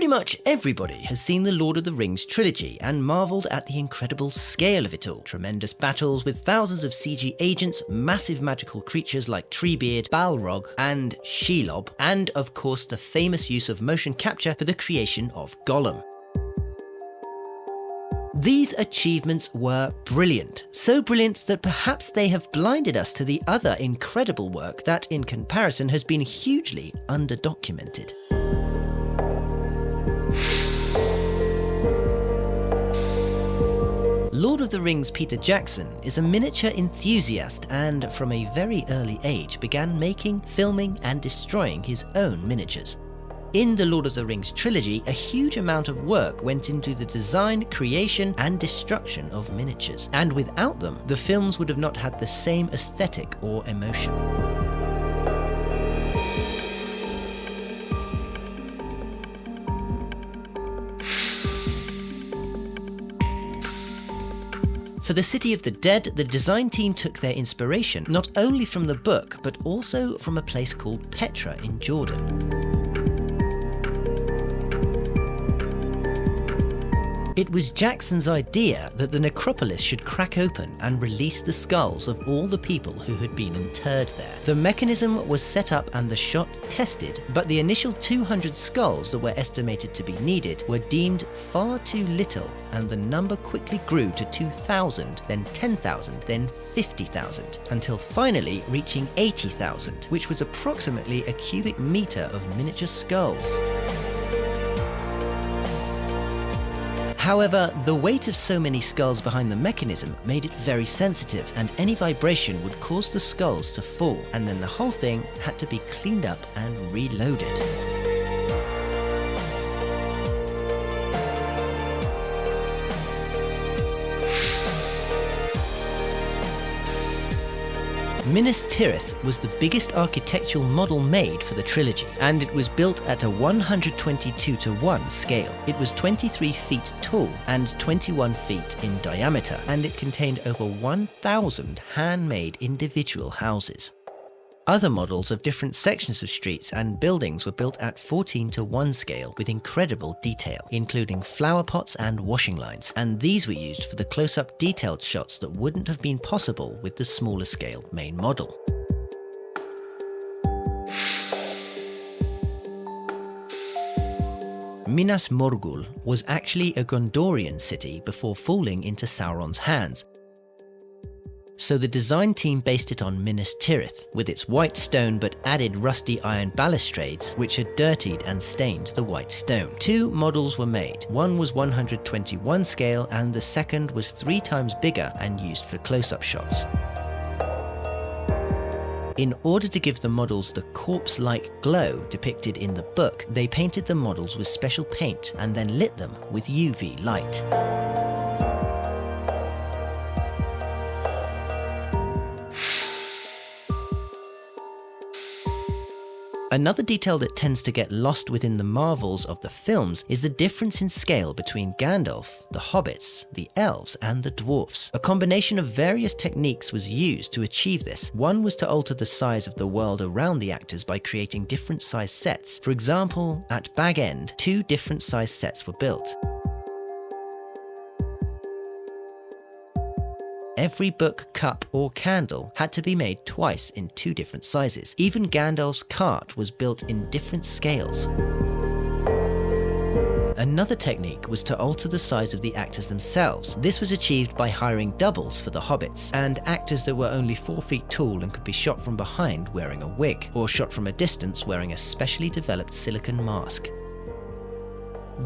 Pretty much everybody has seen the Lord of the Rings trilogy and marvelled at the incredible scale of it all. Tremendous battles with thousands of CG agents, massive magical creatures like Treebeard, Balrog and Shelob, and of course the famous use of motion capture for the creation of Gollum. These achievements were brilliant, so brilliant that perhaps they have blinded us to the other incredible work that, in comparison, has been hugely underdocumented. Lord of the Rings Peter Jackson is a miniature enthusiast and, from a very early age, began making, filming and destroying his own miniatures. In the Lord of the Rings trilogy, a huge amount of work went into the design, creation and destruction of miniatures, and without them, the films would have not had the same aesthetic or emotion. For the City of the Dead, the design team took their inspiration not only from the book, but also from a place called Petra in Jordan. It was Jackson's idea that the necropolis should crack open and release the skulls of all the people who had been interred there. The mechanism was set up and the shot tested, but the initial 200 skulls that were estimated to be needed were deemed far too little, and the number quickly grew to 2,000, then 10,000, then 50,000, until finally reaching 80,000, which was approximately a cubic meter of miniature skulls. However, the weight of so many skulls behind the mechanism made it very sensitive, and any vibration would cause the skulls to fall, and then the whole thing had to be cleaned up and reloaded. Minas Tirith was the biggest architectural model made for the trilogy, and it was built at a 122:1 scale. It was 23 feet tall and 21 feet in diameter, and it contained over 1,000 handmade individual houses. Other models of different sections of streets and buildings were built at 14:1 scale with incredible detail, including flower pots and washing lines, and these were used for the close-up detailed shots that wouldn't have been possible with the smaller scaled main model. Minas Morgul was actually a Gondorian city before falling into Sauron's hands, so the design team based it on Minas Tirith, with its white stone but added rusty iron balustrades which had dirtied and stained the white stone. Two models were made. One was 121 scale and the second was 3 times bigger and used for close-up shots. In order to give the models the corpse-like glow depicted in the book, they painted the models with special paint and then lit them with UV light. Another detail that tends to get lost within the marvels of the films is the difference in scale between Gandalf, the hobbits, the elves, and the dwarfs. A combination of various techniques was used to achieve this. One was to alter the size of the world around the actors by creating different size sets. For example, at Bag End, 2 different size sets were built. Every book, cup, or candle had to be made twice in 2 different sizes. Even Gandalf's cart was built in different scales. Another technique was to alter the size of the actors themselves. This was achieved by hiring doubles for the hobbits, and actors that were only 4 feet tall and could be shot from behind wearing a wig, or shot from a distance wearing a specially developed silicone mask.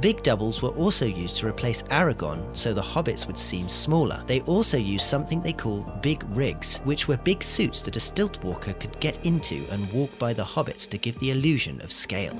Big doubles were also used to replace Aragorn so the hobbits would seem smaller. They also used something they called big rigs, which were big suits that a stilt walker could get into and walk by the hobbits to give the illusion of scale.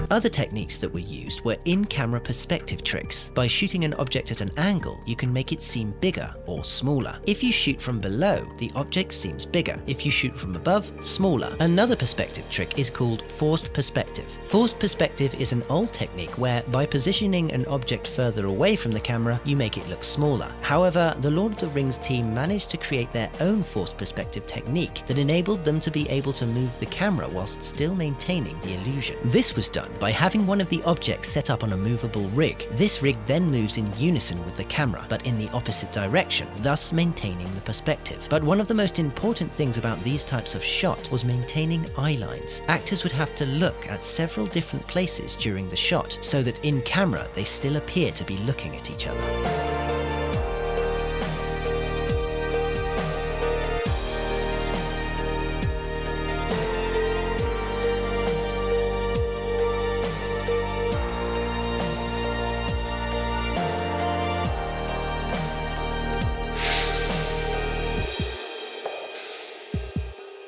Other techniques that were used were in-camera perspective tricks. By shooting an object at an angle, you can make it seem bigger or smaller. If you shoot from below, the object seems bigger. If you shoot from above, smaller. Another perspective trick is called forced perspective. Forced perspective is an old technique where, by positioning an object further away from the camera, you make it look smaller. However, the Lord of the Rings team managed to create their own forced perspective technique that enabled them to be able to move the camera whilst still maintaining the illusion. This was done by having one of the objects set up on a movable rig. This rig then moves in unison with the camera, but in the opposite direction, thus maintaining the perspective. But one of the most important things about these types of shot was maintaining eye lines. Actors would have to look at several different places during the shot, so that in camera they still appear to be looking at each other.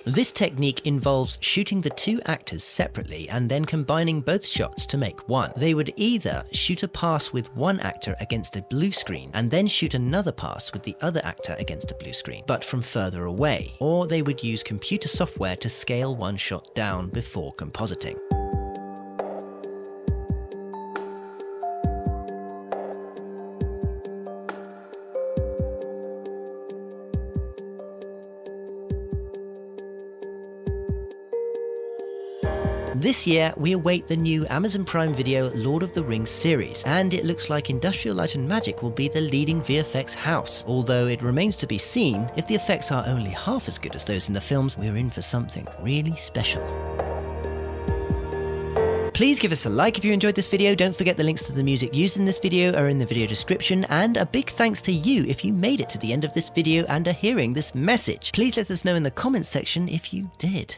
This technique involves shooting the two actors separately and then combining both shots to make one. They would either shoot a pass with one actor against a blue screen and then shoot another pass with the other actor against a blue screen, but from further away, or they would use computer software to scale one shot down before compositing. This year, we await the new Amazon Prime Video Lord of the Rings series, and it looks like Industrial Light and Magic will be the leading VFX house. Although it remains to be seen, if the effects are only half as good as those in the films, we're in for something really special. Please give us a like if you enjoyed this video. Don't forget the links to the music used in this video are in the video description, and a big thanks to you if you made it to the end of this video and are hearing this message. Please let us know in the comments section if you did.